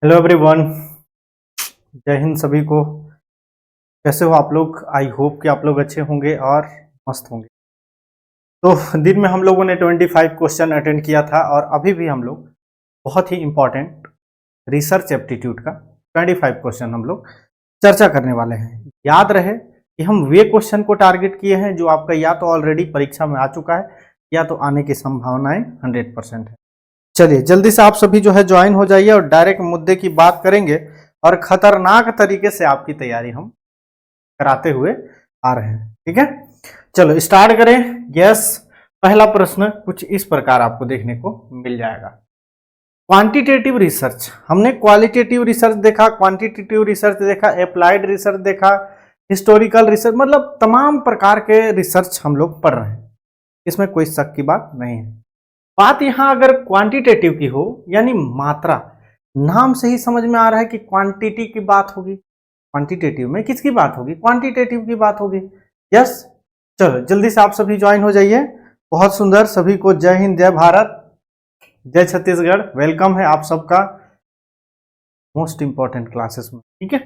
Hello everyone. जय हिंद सभी को। कैसे हो आप लोग? आई होप कि आप लोग अच्छे होंगे और मस्त होंगे। तो दिन में हम लोगों ने 25 क्वेश्चन अटेंड किया था और अभी भी हम लोग बहुत ही इम्पोर्टेंट रिसर्च एप्टीट्यूड का 25 क्वेश्चन हम लोग चर्चा करने वाले हैं। याद रहे कि हम वे क्वेश्चन को टारगेट किए हैं जो आपका या तो ऑलरेडी परीक्षा में आ चुका है या तो आने की संभावनाएं 100% है। चलिए जल्दी से आप सभी जो है ज्वाइन हो जाइए और डायरेक्ट मुद्दे की बात करेंगे और खतरनाक तरीके से आपकी तैयारी हम कराते हुए आ रहे हैं। ठीक है, चलो स्टार्ट करें। यस, पहला प्रश्न कुछ इस प्रकार आपको देखने को मिल जाएगा। क्वांटिटेटिव रिसर्च, हमने क्वालिटेटिव रिसर्च देखा, क्वांटिटेटिव रिसर्च देखा, अप्लाइड रिसर्च देखा, हिस्टोरिकल रिसर्च, मतलब तमाम प्रकार के रिसर्च हम लोग पढ़ रहे हैं। इसमें कोई शक की बात नहीं है। बात यहां अगर क्वांटिटेटिव की हो यानी मात्रा, नाम से ही समझ में आ रहा है कि क्वांटिटी की बात होगी। क्वांटिटेटिव में किसकी बात होगी? क्वांटिटेटिव की बात होगी। यस, चलो जल्दी से आप सभी ज्वाइन हो जाइए। बहुत सुंदर, सभी को जय हिंद, जय भारत, जय छत्तीसगढ़। वेलकम है आप सबका मोस्ट इंपॉर्टेंट क्लासेस में। ठीक है,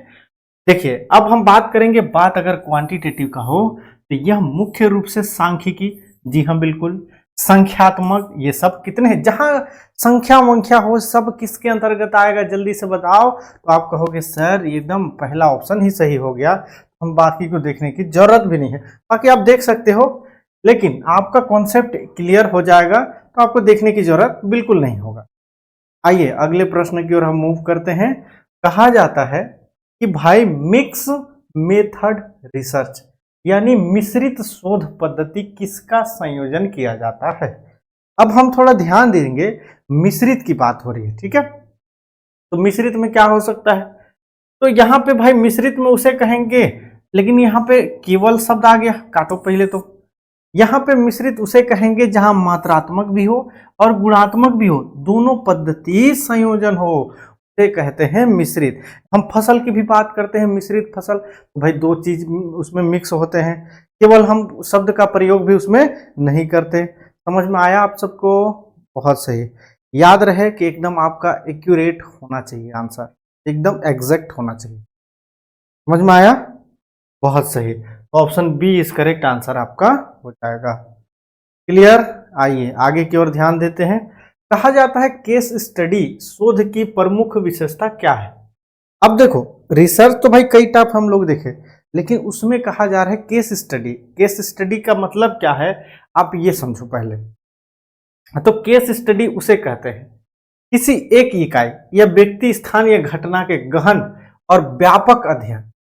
देखिए अब हम बात करेंगे। बात अगर क्वांटिटेटिव का हो तो यह मुख्य रूप से सांख्यिकी, जी हाँ बिल्कुल, संख्यात्मक, ये सब कितने हैं, जहां संख्या वंख्या हो सब किसके अंतर्गत आएगा? जल्दी से बताओ। तो आप कहोगे सर एकदम पहला ऑप्शन ही सही हो गया, हम बाकी को देखने की जरूरत भी नहीं है। बाकी आप देख सकते हो, लेकिन आपका कॉन्सेप्ट क्लियर हो जाएगा तो आपको देखने की जरूरत बिल्कुल नहीं होगा। आइए अगले प्रश्न की ओर हम मूव करते हैं। कहा जाता है कि भाई मिक्स मेथड रिसर्च यानी मिश्रित शोध पद्धति किसका संयोजन किया जाता है? अब हम थोड़ा ध्यान देंगे, मिश्रित की बात हो रही है। ठीक है, तो मिश्रित में क्या हो सकता है? तो यहाँ पे भाई मिश्रित में उसे कहेंगे, लेकिन यहाँ पे केवल शब्द आ गया, काटो पहले। तो यहाँ पे मिश्रित उसे कहेंगे जहां मात्रात्मक भी हो और गुणात्मक भी हो, दोनों पद्धति संयोजन हो, उसे कहते हैं मिश्रित। हम फसल की भी बात करते हैं, मिश्रित फसल, तो भाई दो चीज उसमें मिक्स होते हैं, केवल हम शब्द का प्रयोग भी उसमें नहीं करते। समझ में आया आप सबको? बहुत सही। याद रहे कि एकदम आपका एक्यूरेट होना चाहिए आंसर, एकदम एग्जैक्ट होना चाहिए। समझ में आया? बहुत सही। Option B is correct answer आपका हो जाएगा। क्लियर? आइए आगे की ओर ध्यान देते हैं। कहा जाता है केस स्टडी शोध की प्रमुख विशेषता क्या है? अब देखो, रिसर्च तो भाई कई टाइप हम लोग देखे, लेकिन उसमें कहा जा रहा है केस स्टडी। केस स्टडी का मतलब क्या है आप ये समझो पहले। तो केस स्टडी उसे कहते हैं किसी एक इकाई या व्यक्ति, स्थान या घटना के गहन और व्यापक अध्ययन।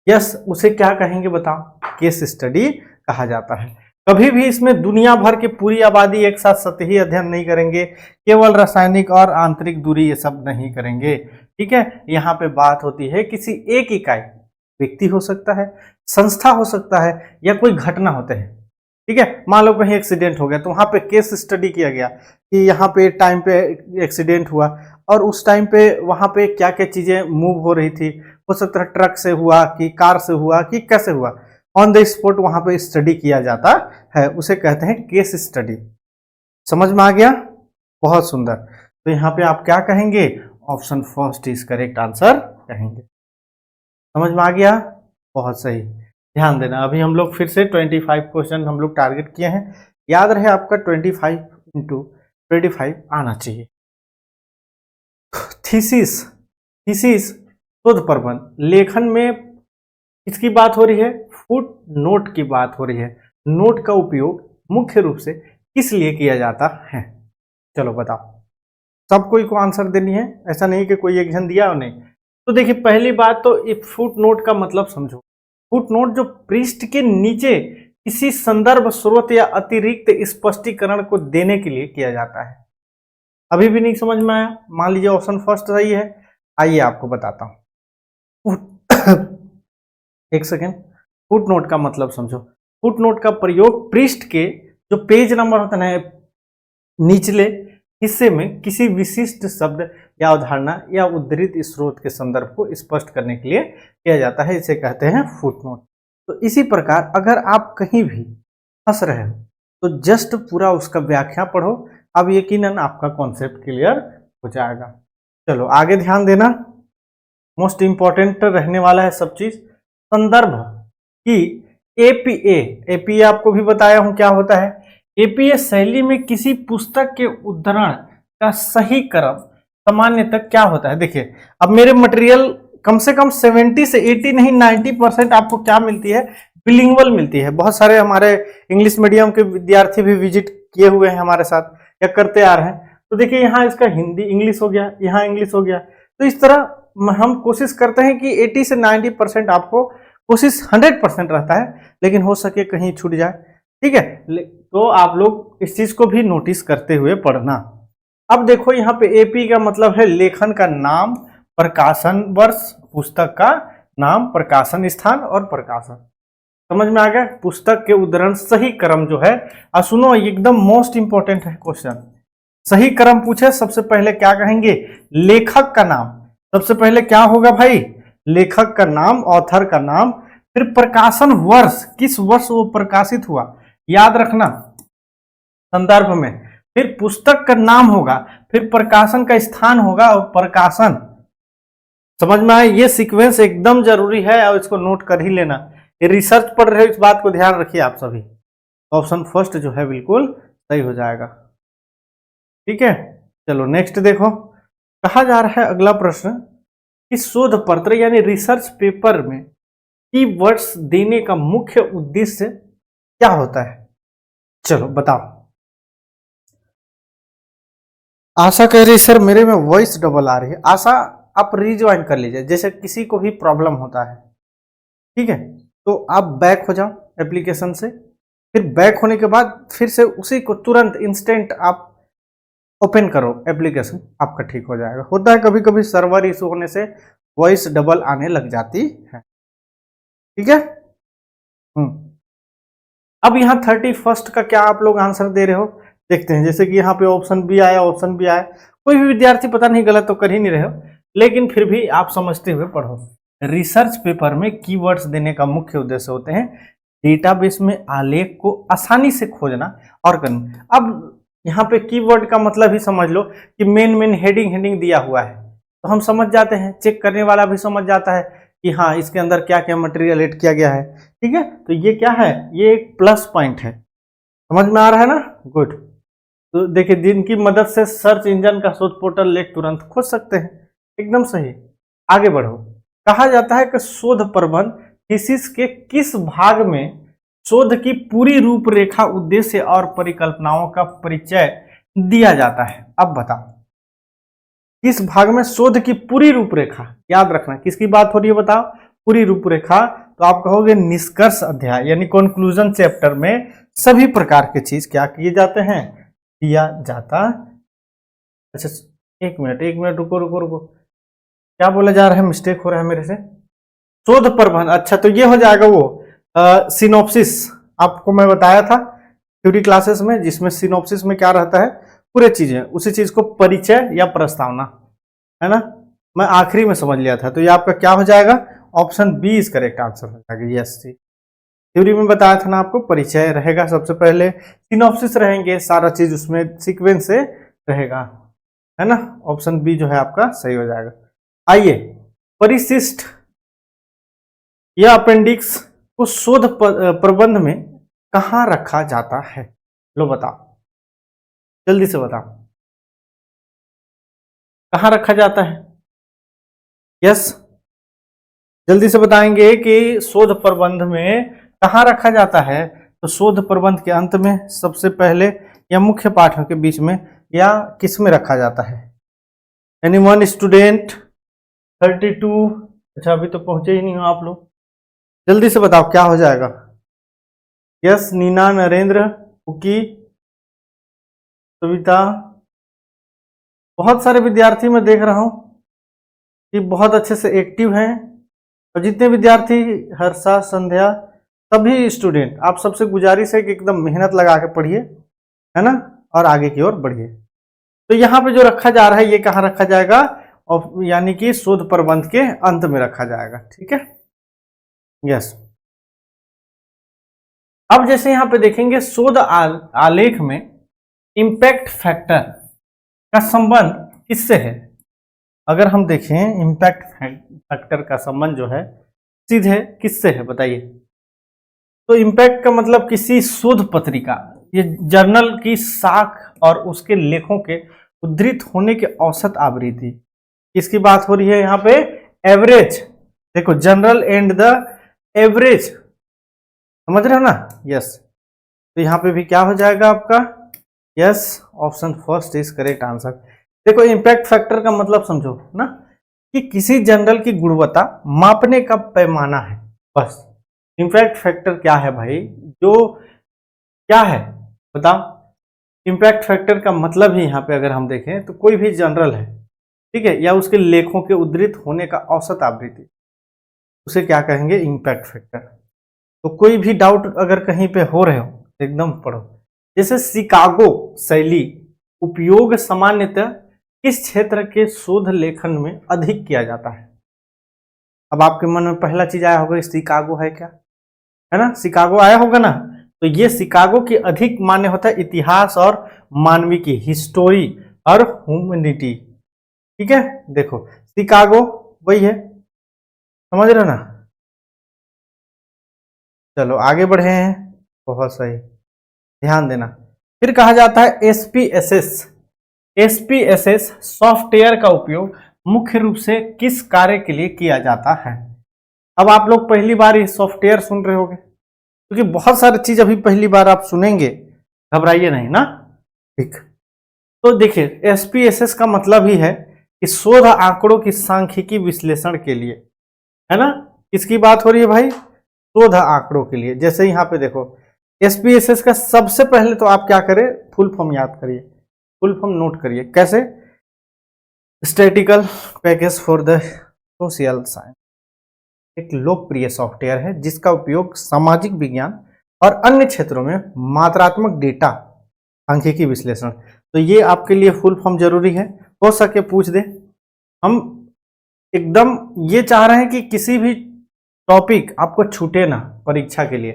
यस, उसे क्या कहेंगे बताओ? केस स्टडी कहा जाता है। कभी भी इसमें दुनिया भर की पूरी आबादी एक साथ सतही अध्ययन नहीं करेंगे, केवल रासायनिक और आंतरिक दूरी ये सब नहीं करेंगे। ठीक है, यहाँ पे बात होती है किसी एक इकाई, व्यक्ति हो सकता है, संस्था हो सकता है, या कोई घटना होते हैं। ठीक है, मान लो कहीं एक्सीडेंट हो गया तो वहां पे केस स्टडी किया गया कि यहाँ पे टाइम पे एक्सीडेंट हुआ और उस टाइम पे वहां पे क्या क्या चीजें मूव हो रही थी, हो सकता है ट्रक से हुआ कि कार से हुआ कि कैसे हुआ, ऑन द स्पॉट वहां पे स्टडी किया जाता है, उसे कहते हैं केस स्टडी। समझ में आ गया? बहुत सुंदर। तो यहाँ पे आप क्या कहेंगे? Option first is correct answer कहेंगे। समझ में आ गया? बहुत सही। ध्यान देना, अभी हम लोग फिर से 25 क्वेश्चन हम लोग टारगेट किए हैं। याद रहे आपका 25 इंटू 25 आना चाहिए। थीसिस, थीसिस शोध प्रबंध, लेखन में किसकी बात हो रही है? फुट नोट की बात हो रही है। नोट का उपयोग मुख्य रूप से किस लिए किया जाता है? चलो बताओ। सब कोई को आंसर देनी है, ऐसा नहीं कि कोई एक जन दिया और नहीं। तो देखिए पहली बात तो फुट नोट का मतलब समझो। फुट नोट जो पृष्ठ के नीचे किसी संदर्भ स्रोत या अतिरिक्त स्पष्टीकरण को देने के लिए किया जाता है। अभी भी नहीं समझ में आया? मान लीजिए ऑप्शन फर्स्ट सही है, आइए आपको बताता हूं। एक सेकेंड, फुट नोट का मतलब समझो। फुट नोट का प्रयोग पृष्ठ के जो पेज नंबर होता है निचले हिस्से में किसी विशिष्ट शब्द या अवधारणा या उद्धृत स्रोत के संदर्भ को स्पष्ट करने के लिए किया जाता है, इसे कहते हैं फुटनोट। तो इसी प्रकार अगर आप कहीं भी फंस रहे हो तो जस्ट पूरा उसका व्याख्या पढ़ो, अब यकीनन आपका कॉन्सेप्ट क्लियर हो जाएगा। चलो आगे ध्यान देना, मोस्ट इंपॉर्टेंट रहने वाला है सब चीज। संदर्भ की एपीए, एपीए आपको भी बताया हूं क्या होता है। एपीए शैली में किसी पुस्तक के उद्धरण का सही क्रम सामान्यतः क्या होता है। देखिए अब मेरे मटेरियल कम से कम 70 से 80 नहीं 90% आपको क्या मिलती है, बिलिंगुअल मिलती है। बहुत सारे हमारे इंग्लिश मीडियम के विद्यार्थी भी विजिट किए हुए हैं हमारे साथ या करते आ रहे हैं। तो देखिए यहाँ इसका हिंदी इंग्लिश हो गया, यहाँ इंग्लिश हो गया। तो इस तरह हम कोशिश करते हैं कि 80 से 90% आपको, कोशिश 100% रहता है, लेकिन हो सके कहीं छूट जाए, ठीक है। तो आप लोग इस चीज को भी नोटिस करते हुए पढ़ना। अब देखो यहाँ पे एपी का मतलब है लेखन का नाम, प्रकाशन वर्ष, पुस्तक का नाम, प्रकाशन स्थान और प्रकाशन। समझ में आ गया। पुस्तक के उद्धरण सही क्रम जो है, सुनो एकदम मोस्ट इंपॉर्टेंट है क्वेश्चन। सही क्रम पूछे सबसे पहले क्या कहेंगे, लेखक का नाम। सबसे पहले क्या होगा भाई, लेखक का नाम, ऑथर का नाम। फिर प्रकाशन वर्ष, किस वर्ष वो प्रकाशित हुआ, याद रखना संदर्भ में। फिर पुस्तक का नाम होगा, फिर प्रकाशन का स्थान होगा और प्रकाशन। समझ में आए, ये सीक्वेंस एकदम जरूरी है और इसको नोट कर ही लेना। ये रिसर्च पढ़ रहे हो, इस बात को ध्यान रखिए आप सभी। ऑप्शन फर्स्ट जो है बिल्कुल सही हो जाएगा, ठीक है। चलो नेक्स्ट देखो, कहा जा रहा है अगला प्रश्न कि शोध पत्र यानी रिसर्च पेपर में कीवर्ड्स देने का मुख्य उद्देश्य क्या होता है। चलो बताओ। आशा कह रही सर मेरे में वॉइस डबल आ रही है। आशा आप रिज्वाइन कर लीजिए, जैसे किसी को भी प्रॉब्लम होता है, ठीक है। तो आप बैक हो जाओ एप्लीकेशन से, फिर बैक होने के बाद फिर से उसी को तुरंत इंस्टेंट आप ओपन करो एप्लीकेशन, आपका ठीक हो जाएगा। होता है कभी कभी सर्वर इशू होने से वॉइस डबल आने लग जाती है, ठीक है। अब यहाँ 31 का क्या आप लोग आंसर दे रहे हो, देखते हैं। जैसे कि यहाँ पे ऑप्शन बी आया, ऑप्शन बी आया। कोई भी विद्यार्थी पता नहीं गलत तो कर ही नहीं रहे हो, लेकिन फिर भी आप समझते हुए पढ़ो। रिसर्च पेपर में कीवर्ड्स देने का मुख्य उद्देश्य होते हैं डेटाबेस में आलेख को आसानी से खोजना और करना। अब यहाँ पे कीवर्ड का मतलब ही समझ लो कि मेन हेडिंग दिया हुआ है, तो हम समझ जाते हैं, चेक करने वाला भी समझ जाता है कि हाँ इसके अंदर क्या क्या मटेरियल ऐड किया गया है, ठीक है। तो ये क्या है, ये एक प्लस पॉइंट है। समझ में आ रहा है ना, गुड। तो देखिए जिनकी मदद से सर्च इंजन का शोध पोर्टल लेख तुरंत खोज सकते हैं, एकदम सही। आगे बढ़ो। कहा जाता है कि शोध प्रबंध थीसिस के किस भाग में शोध की पूरी रूपरेखा, उद्देश्य और परिकल्पनाओं का परिचय दिया जाता है। अब बताओ किस भाग में शोध की पूरी रूपरेखा, याद रखना किसकी बात हो रही है, बताओ पूरी रूपरेखा। तो आप कहोगे निष्कर्ष अध्याय यानी कंक्लूजन चैप्टर में सभी प्रकार के चीज क्या किए जाते हैं, दिया जाता। अच्छा एक मिनट रुको, क्या बोला जा रहा है, मिस्टेक हो रहा है मेरे से। शोध प्रबंध, अच्छा तो ये हो जाएगा वो सिनॉप्सिस। आपको मैं बताया था थ्योरी क्लासेस में, जिसमें सिनॉप्सिस में क्या रहता है, पूरे चीजें, उसी चीज को परिचय या प्रस्तावना, है ना। मैं आखिरी में समझ लिया था, तो ये आपका क्या हो जाएगा, option B is correct answer हो जाएगा। यस जी, थ्योरी में बताया था ना आपको, परिचय रहेगा सबसे पहले, सिनॉप्सिस रहेंगे, सारा चीज उसमें सीक्वेंस से रहेगा, है ना। ऑप्शन बी जो है आपका सही हो जाएगा। आइए, परिशिष्ट या अपेंडिक्स को शोध प्रबंध में कहां रखा जाता है, लो बताओ जल्दी से बताओ, कहां रखा जाता है। यस जल्दी से बताएंगे कि शोध प्रबंध में कहां रखा जाता है। तो शोध प्रबंध के अंत में, सबसे पहले, या मुख्य पाठों के बीच में, या किस में रखा जाता है। यानी 1 स्टूडेंट 32, अच्छा अभी तो पहुंचे ही नहीं हो आप लोग, जल्दी से बताओ क्या हो जाएगा। यस नीना, नरेंद्र, कुकी, सविता, बहुत सारे विद्यार्थी मैं देख रहा हूं कि बहुत अच्छे से एक्टिव हैं। और जितने विद्यार्थी, हर्षा, संध्या, सभी स्टूडेंट, आप सबसे गुजारिश है कि एकदम मेहनत लगा के पढ़िए, है ना, और आगे की ओर बढ़िए। तो यहाँ पे जो रखा जा रहा है, ये कहाँ रखा जाएगा, और यानी कि शोध प्रबंध के अंत में रखा जाएगा, ठीक है। यस, अब जैसे यहाँ पे देखेंगे शोध आलेख में इम्पैक्ट फैक्टर का संबंध किससे है। अगर हम देखें इम्पैक्ट फैक्टर का संबंध जो है सीधे किससे है बताइए। तो इम्पैक्ट का मतलब किसी शोध पत्रिका, ये जर्नल की साख और उसके लेखों के उद्धृत होने के औसत आवृत्ति, किसकी बात हो रही है यहाँ पे, एवरेज। देखो जनरल एंड द एवरेज, समझ रहे हो ना, यस। तो यहाँ पे भी क्या हो जाएगा आपका, yes, option first is correct answer. देखो इम्पैक्ट फैक्टर का मतलब समझो ना, कि किसी जनरल की गुणवत्ता मापने का पैमाना है, बस। इम्पैक्ट फैक्टर क्या है भाई, जो क्या है बताओ। इम्पैक्ट फैक्टर का मतलब ही यहाँ पे अगर हम देखें तो कोई भी जनरल है, ठीक है, या उसके लेखों के उद्धृत होने का औसत आवृत्ति, उसे क्या कहेंगे, इम्पैक्ट फैक्टर। तो कोई भी डाउट अगर कहीं पे हो रहे हो तो एकदम पढ़ो। जैसे शिकागो शैली उपयोग सामान्यतः किस क्षेत्र के शोध लेखन में अधिक किया जाता है। अब आपके मन में पहला चीज आया होगा शिकागो है क्या, है ना, शिकागो आया होगा ना। तो ये शिकागो की अधिक मान्य होता है इतिहास और मानविकी, हिस्टोरी और ह्यूमैनिटी, ठीक है। देखो शिकागो वही है, समझ रहे हो ना। चलो आगे बढ़े हैं, बहुत सही, ध्यान देना। फिर कहा जाता है एसपीएसएस। एसपीएसएस सॉफ्टवेयर का उपयोग मुख्य रूप से किस कार्य के लिए किया जाता है। अब आप लोग पहली बार ये सॉफ्टवेयर सुन रहे होंगे, क्योंकि बहुत सारी चीज अभी पहली बार आप सुनेंगे, घबराइए नहीं ना, ठीक। तो देखिए एसपीएसएस का मतलब ही है कि शोध आंकड़ों की सांख्यिकी विश्लेषण के लिए, है ना। किसकी बात हो रही है भाई, शोध आंकड़ों के लिए। जैसे यहाँ पे देखो एसपीएसएस का सबसे पहले तो आप क्या करें, फुल फॉर्म याद करिए, फुल फॉर्म नोट करिए। कैसे, statistical package for the social science, एक लोकप्रिय सॉफ्टवेयर है जिसका उपयोग सामाजिक विज्ञान और अन्य क्षेत्रों में मात्रात्मक डेटा सांख्यिकी विश्लेषण। तो ये आपके लिए फुल फॉर्म जरूरी है, हो सके पूछ दे। हम एकदम ये चाह रहे हैं कि किसी भी टॉपिक आपको छूटे ना परीक्षा के लिए।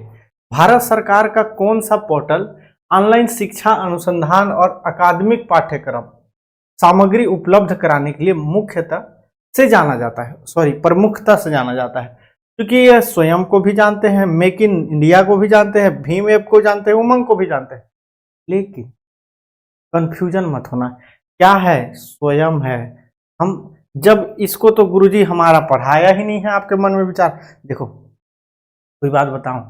भारत सरकार का कौन सा पोर्टल ऑनलाइन शिक्षा अनुसंधान और अकादमिक पाठ्यक्रम सामग्री उपलब्ध कराने के लिए मुख्यतः से जाना जाता है, सॉरी प्रमुखता से जाना जाता है, क्योंकि ये स्वयं को भी जानते हैं, मेक इन इंडिया को भी जानते हैं, भीम ऐप को जानते हैं, उमंग को भी जानते हैं। लेकिन कंफ्यूजन मत होना, क्या है, स्वयं है। हम जब इसको तो गुरुजी हमारा पढ़ाया ही नहीं है, आपके मन में विचार। देखो कोई बात बताऊं,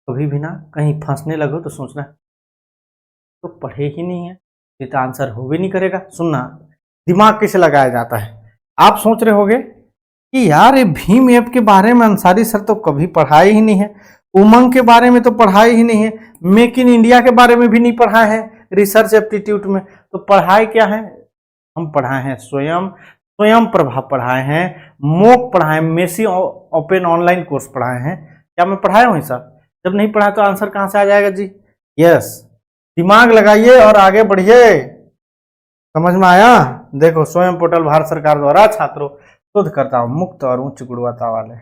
कभी भी ना कहीं फंसने लगो तो सोचना तो पढ़े ही नहीं है, ये तो आंसर हो भी नहीं करेगा। सुनना, दिमाग कैसे लगाया जाता है। आप सोच रहे होगे कि यार ये भीम ऐप के बारे में अंसारी सर तो कभी पढ़ाए ही नहीं है, उमंग के बारे में तो पढ़ाए ही नहीं है, मेक इन इंडिया के बारे में भी नहीं पढ़ाए हैं रिसर्च एप्टीट्यूड में। तो पढ़ाए क्या है, हम पढ़ाए हैं स्वयं प्रभा पढ़ाए हैं, मोक पढ़ाए, मेसी ओपन ऑनलाइन कोर्स पढ़ाए हैं। क्या मैं पढ़ाया हूँ सर? जब नहीं पढ़ा तो आंसर कहाँ से आ जाएगा जी। यस, दिमाग लगाइए और आगे बढ़िए। समझ में आया? देखो स्वयं पोर्टल भारत सरकार द्वारा छात्रों शोधकर्ताओं मुक्त और उच्च गुणवत्ता वाले।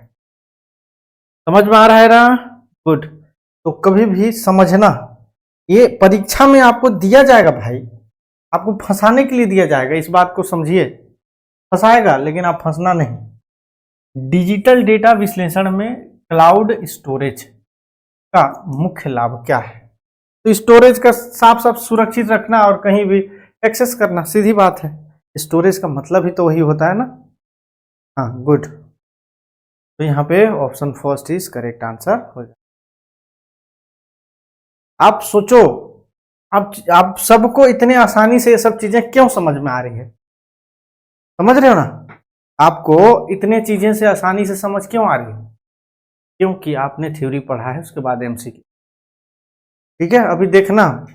समझ में आ रहा है ना? गुड। तो कभी भी समझना, ये परीक्षा में आपको दिया जाएगा भाई, आपको फंसाने के लिए दिया जाएगा, इस बात को समझिए। फंसाएगा लेकिन आप फंसना नहीं। डिजिटल डेटा विश्लेषण में क्लाउड स्टोरेज का मुख्य लाभ क्या है? तो स्टोरेज का साफ साफ सुरक्षित रखना और कहीं भी एक्सेस करना, सीधी बात है। स्टोरेज का मतलब ही तो वही होता है ना। हाँ गुड। तो यहाँ पे option first is correct answer हो जाए। आप सोचो, आप सबको इतने आसानी से ये सब चीजें क्यों समझ में आ रही है? समझ रहे हो ना? आपको इतने चीजें से आसानी से समझ क्यों आ रही है? क्योंकि आपने थ्योरी पढ़ा है, उसके बाद एमसीक्यू। ठीक है, अभी देखना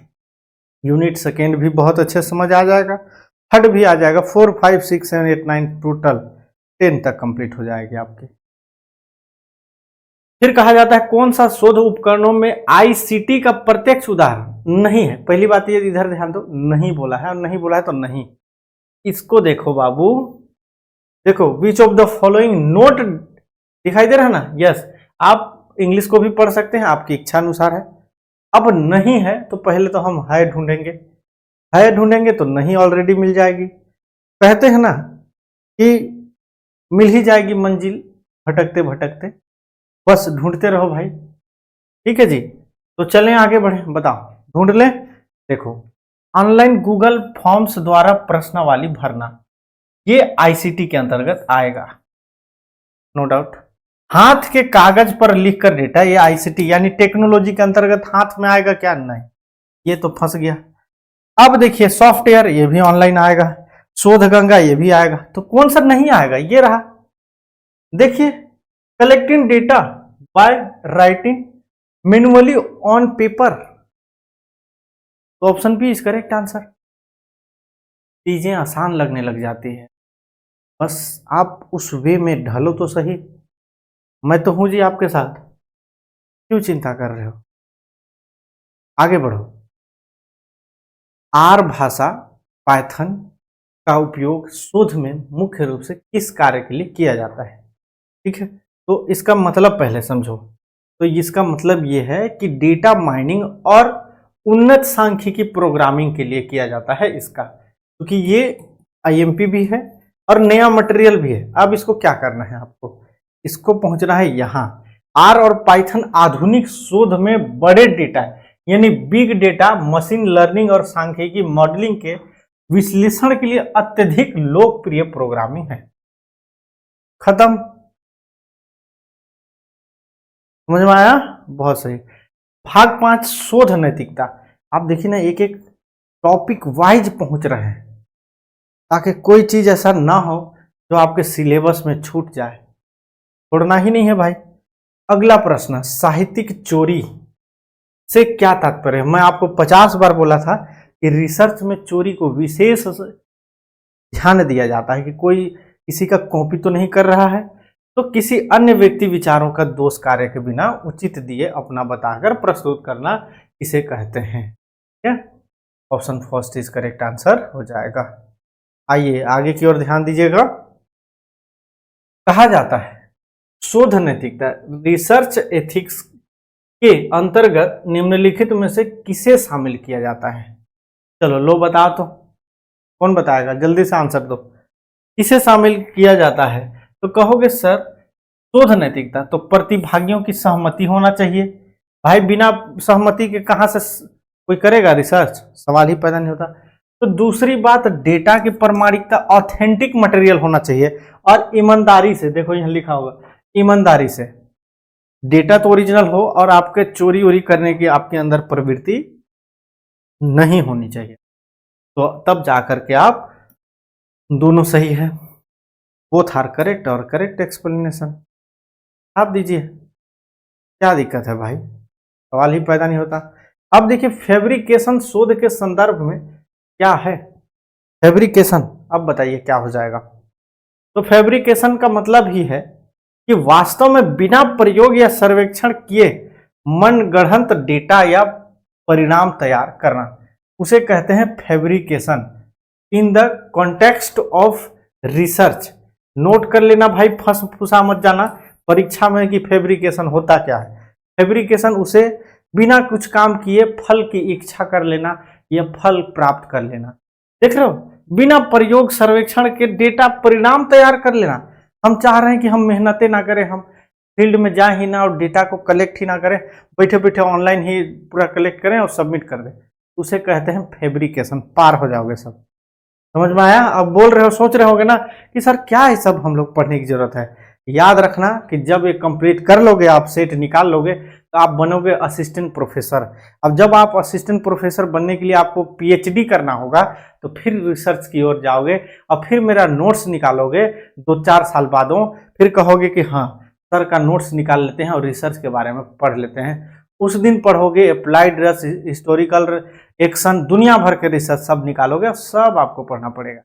यूनिट सेकेंड भी बहुत अच्छे समझ आ जाएगा, थर्ड भी आ जाएगा, 4, 5, 6, 7, 8, 9 टोटल 10 तक कंप्लीट हो जाएगी आपकी। फिर कहा जाता है कौन सा शोध उपकरणों में आईसीटी का प्रत्यक्ष उदाहरण नहीं है। पहली बात ये इधर ध्यान दो, नहीं बोला है, और नहीं बोला है तो नहीं। इसको देखो बाबू, देखो which of the following note दिखाई दे रहा है ना। यस, आप इंग्लिश को भी पढ़ सकते हैं, आपकी इच्छा अनुसार है। अब नहीं है तो पहले तो हम है ढूंढेंगे, है ढूंढेंगे तो नहीं ऑलरेडी मिल जाएगी। कहते हैं ना कि मिल ही जाएगी मंजिल भटकते भटकते, बस ढूंढते रहो भाई। ठीक है जी, तो चलें आगे बढ़े, बताओ ढूंढ लें। देखो, ऑनलाइन गूगल फॉर्म्स द्वारा प्रश्नावली भरना, ये आईसीटी के अंतर्गत आएगा, नो डाउट। हाथ के कागज पर लिखकर डेटा, ये आईसीटी यानी टेक्नोलॉजी के अंतर्गत हाथ में आएगा क्या? नहीं, ये तो फंस गया। अब देखिए सॉफ्टवेयर, ये भी ऑनलाइन आएगा। शोध गंगा, ये भी आएगा। तो कौन सा नहीं आएगा? ये रहा, देखिए, collecting data by writing manually on paper, तो option B is correct answer. चीजें आसान लगने लग जाती है, बस आप उस वे में ढलो तो सही। मैं तो हूं जी आपके साथ, क्यों चिंता कर रहे हो? आगे बढ़ो। आर भाषा पाइथन का उपयोग शोध में मुख्य रूप से किस कार्य के लिए किया जाता है? ठीक है, तो इसका मतलब पहले समझो। तो इसका मतलब यह है कि डेटा माइनिंग और उन्नत सांख्यिकी प्रोग्रामिंग के लिए किया जाता है इसका, क्योंकि ये आईएमपी भी है और नया मटेरियल भी है। अब इसको क्या करना है आपको? इसको पहुंचना है यहाँ। आर और पाइथन आधुनिक शोध में बड़े डेटा यानी बिग डेटा, मशीन लर्निंग और सांख्यिकी मॉडलिंग के विश्लेषण के लिए अत्यधिक लोकप्रिय प्रोग्रामिंग है। खत्म, समझ में आया? बहुत सही। भाग 5 शोध नैतिकता। आप देखिए ना, एक एक टॉपिक वाइज पहुंच रहे हैं ताकि कोई चीज ऐसा ना हो जो आपके सिलेबस में छूट जाए। छोड़ना ही नहीं है भाई। अगला प्रश्न, साहित्यिक चोरी से क्या तात्पर्य है? मैं आपको 50 बार बोला था कि रिसर्च में चोरी को विशेष ध्यान दिया जाता है कि कोई किसी का कॉपी तो नहीं कर रहा है, तो किसी अन्य व्यक्ति विचारों का दोष कार्य के बिना उचित दिए अपना बताकर प्रस्तुत करना इसे कहते हैं। ठीक है, option first is correct answer हो जाएगा। आइए आगे की ओर ध्यान दीजिएगा। कहा जाता है शोध नैतिकता रिसर्च एथिक्स के अंतर्गत निम्नलिखित में से किसे शामिल किया जाता है? चलो लो बताओ तो, कौन बताएगा? जल्दी से आंसर दो। किसे शामिल किया जाता है? तो कहोगे सर शोध नैतिकता तो प्रतिभागियों की सहमति होना चाहिए। भाई बिना सहमति के कहां से कोई करेगा रिसर्च? सवाल ही पैदा नहीं होता। तो दूसरी बात, डेटा की प्रामाणिकता, ऑथेंटिक मटेरियल होना चाहिए और ईमानदारी से, देखो यहां लिखा होगा ईमानदारी से, डेटा तो ओरिजिनल हो और आपके चोरी वोरी करने की आपके अंदर प्रवृत्ति नहीं होनी चाहिए, तो तब जाकर के आप दोनों सही है। बोथ आर करेक्ट और करेक्ट एक्सप्लेनेशन आप दीजिए। क्या दिक्कत है भाई? सवाल ही पैदा नहीं होता। अब देखिए फैब्रिकेशन शोध के संदर्भ में क्या है? फैब्रिकेशन, अब बताइए क्या हो जाएगा? तो फैब्रिकेशन का मतलब ही है कि वास्तव में बिना प्रयोग या सर्वेक्षण किए मनगढ़ंत डेटा या परिणाम तैयार करना, उसे कहते हैं fabrication in the context of research. Note कर लेना भाई, फंस फुसा मत जाना परीक्षा में कि फैब्रिकेशन होता क्या है। फैब्रिकेशन उसे बिना कुछ काम किए फल की इच्छा कर लेना या फल प्राप्त कर लेना। देख रहे हो, बिना प्रयोग सर्वेक्षण के डेटा परिणाम तैयार कर लेना। हम चाह रहे हैं कि हम मेहनतें ना करें, हम फील्ड में जाए ही ना और डेटा को कलेक्ट ही ना करें, बैठे बैठे ऑनलाइन ही पूरा कलेक्ट करें और सबमिट कर दें, उसे कहते हैं फैब्रिकेशन। पार हो जाओगे सब, समझ में आया? अब बोल रहे हो, सोच रहे होगे ना कि सर क्या है सब हम लोग पढ़ने की जरूरत है। याद रखना कि जब ये कंप्लीट कर लोगे, आप सेट निकाल लोगे, तो आप बनोगे असिस्टेंट प्रोफेसर। अब जब आप असिस्टेंट प्रोफेसर बनने के लिए आपको पीएचडी करना होगा, तो फिर रिसर्च की ओर जाओगे और फिर मेरा नोट्स निकालोगे 2-4 साल बादों, फिर कहोगे कि हाँ सर का नोट्स निकाल लेते हैं और रिसर्च के बारे में पढ़ लेते हैं। उस दिन पढ़ोगे अप्लाइड रिसर्च, हिस्टोरिकल एक्शन, दुनिया भर के रिसर्च सब निकालोगे और सब आपको पढ़ना पड़ेगा।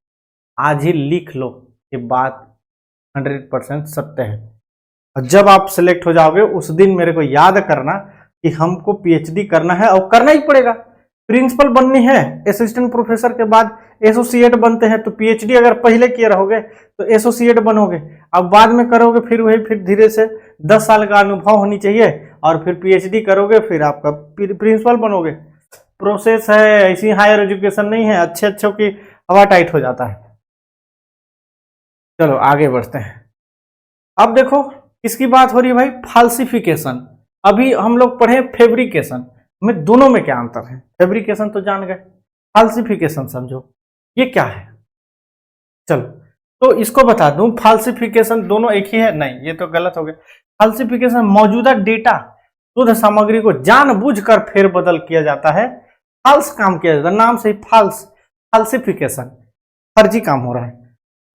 आज ही लिख लो, ये बात 100% सत्य है। और जब आप सिलेक्ट हो जाओगे उस दिन मेरे को याद करना कि हमको पीएचडी करना है और करना ही पड़ेगा। प्रिंसिपल बननी है, असिस्टेंट प्रोफेसर के बाद एसोसिएट बनते हैं, तो पीएचडी अगर पहले किए रहोगे तो एसोसिएट बनोगे। अब बाद में करोगे फिर वही, फिर धीरे से 10 साल का अनुभव होनी चाहिए और फिर पीएचडी करोगे, फिर आपका प्रिंसिपल बनोगे। प्रोसेस है, ऐसी हायर एजुकेशन नहीं है। अच्छे अच्छों की हवा टाइट हो जाता है। चलो आगे बढ़ते हैं। अब देखो किसकी बात हो रही है भाई, फाल्सिफिकेशन। अभी हम लोग पढ़े फेब्रिकेशन, में दोनों में क्या अंतर है। फेब्रिकेशन तो जान गए, फाल्सिफिकेशन समझो ये क्या है। चलो तो इसको बता दूं, फाल्सिफिकेशन दोनों एक ही है, नहीं ये तो गलत हो गया। फाल्सिफिकेशन मौजूदा डेटा, शुद्ध सामग्री को जानबूझकर फेरबदल किया जाता है, फाल्स काम किया जाता है, नाम से ही फाल्स, फाल्सिफिकेशन, फर्जी काम हो रहा है।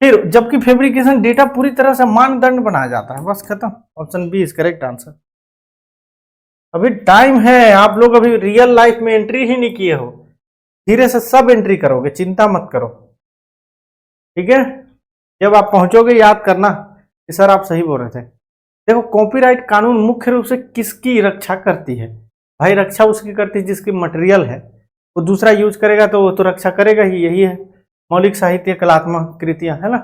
फिर जबकि फेब्रिकेशन डेटा पूरी तरह से मानदंड बनाया जाता है। बस खत्म, option B is correct answer. अभी टाइम है, आप लोग अभी रियल लाइफ में एंट्री ही नहीं किए हो, धीरे से सब एंट्री करोगे, चिंता मत करो, ठीक है। जब आप पहुंचोगे याद करना कि सर आप सही बोल रहे थे। देखो कॉपीराइट कानून मुख्य रूप से किसकी रक्षा करती है भाई, रक्षा उसकी करती है जिसकी मटेरियल है, वो दूसरा यूज करेगा तो वो तो रक्षा करेगा ही, यही है मौलिक साहित्य कलात्मक कृतियां, है ना।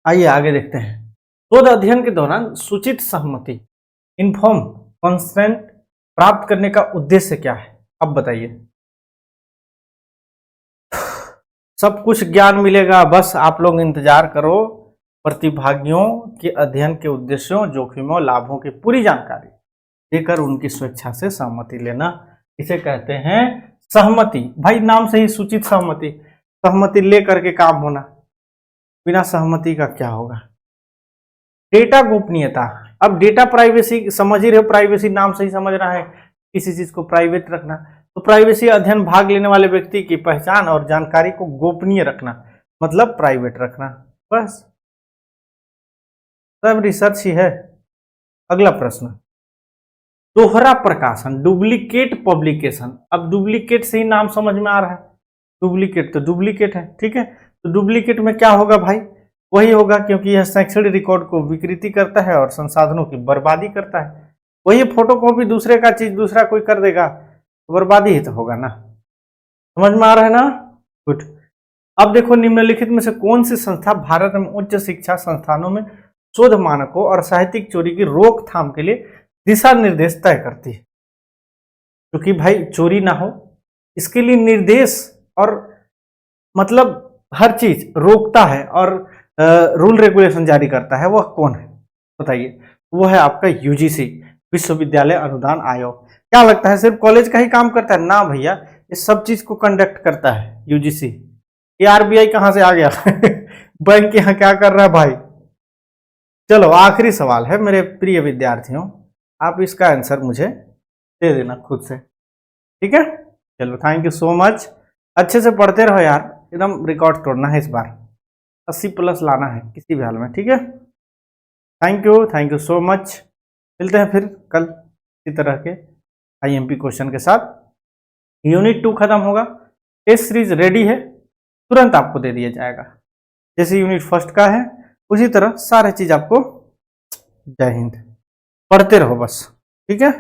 आइए आगे देखते हैं। शोध अध्ययन के दौरान सूचित सहमति, इन्फॉर्म कंसेंट प्राप्त करने का उद्देश्य क्या है, अब बताइए। सब कुछ ज्ञान मिलेगा, बस आप लोग इंतजार करो। प्रतिभागियों के अध्ययन के उद्देश्यों, जोखिमों, लाभों की पूरी जानकारी देकर उनकी स्वेच्छा से सहमति लेना, इसे कहते हैं सहमति। भाई नाम से ही सूचित सहमति, सहमति लेकर के काम होना, बिना सहमति का क्या होगा। डेटा गोपनीयता, अब डेटा प्राइवेसी समझ ही रहे हो, प्राइवेसी नाम से ही समझ रहा है किसी चीज को प्राइवेट रखना। तो प्राइवेसी अध्ययन भाग लेने वाले व्यक्ति की पहचान और जानकारी को गोपनीय रखना, मतलब प्राइवेट रखना, बस सब रिसर्च ही है। अगला प्रश्न, दोहरा प्रकाशन, डुप्लीकेट पब्लिकेशन। अब डुप्लीकेट से ही नाम समझ में आ रहा है, डुप्लीकेट तो डुप्लीकेट है, ठीक है। तो डुप्लीकेट में क्या होगा भाई, वही होगा, क्योंकि यह शैक्षणिक रिकॉर्ड को विकृति करता है और संसाधनों की बर्बादी करता है। वही फोटोकॉपी दूसरे का चीज दूसरा कोई कर देगा तो बर्बादी ही तो होगा ना, समझ में आ रहा है ना। गुड। अब देखो निम्नलिखित में से कौन सी संस्था भारत में उच्च शिक्षा संस्थानों में शोध मानकों और साहित्यिक चोरी की रोकथाम के लिए दिशा निर्देश तय करती है। क्योंकि भाई चोरी ना हो इसके लिए निर्देश और मतलब हर चीज रोकता है और रूल रेगुलेशन जारी करता है, वह कौन है बताइए। वो है आपका यूजीसी, विश्वविद्यालय अनुदान आयोग। क्या लगता है सिर्फ कॉलेज का ही काम करता है? ना भैया, ये सब चीज को कंडक्ट करता है यूजीसी। ये आरबीआई कहां से आ गया बैंक यहाँ क्या कर रहा है भाई। चलो आखिरी सवाल है मेरे प्रिय विद्यार्थियों, आप इसका आंसर मुझे दे देना खुद से, ठीक है। चलो थैंक यू सो मच, अच्छे से पढ़ते रहो यार, एकदम रिकॉर्ड तोड़ना है इस बार, 80+ लाना है किसी भी हाल में, ठीक है। Thank you so much. मिलते हैं फिर कल इसी तरह के आईएमपी क्वेश्चन के साथ। यूनिट 2 खत्म होगा, टेस्ट सीरीज रेडी है, तुरंत आपको दे दिया जाएगा, जैसे यूनिट 1 का है उसी तरह सारे चीज आपको। जय हिंद, पढ़ते रहो बस, ठीक है।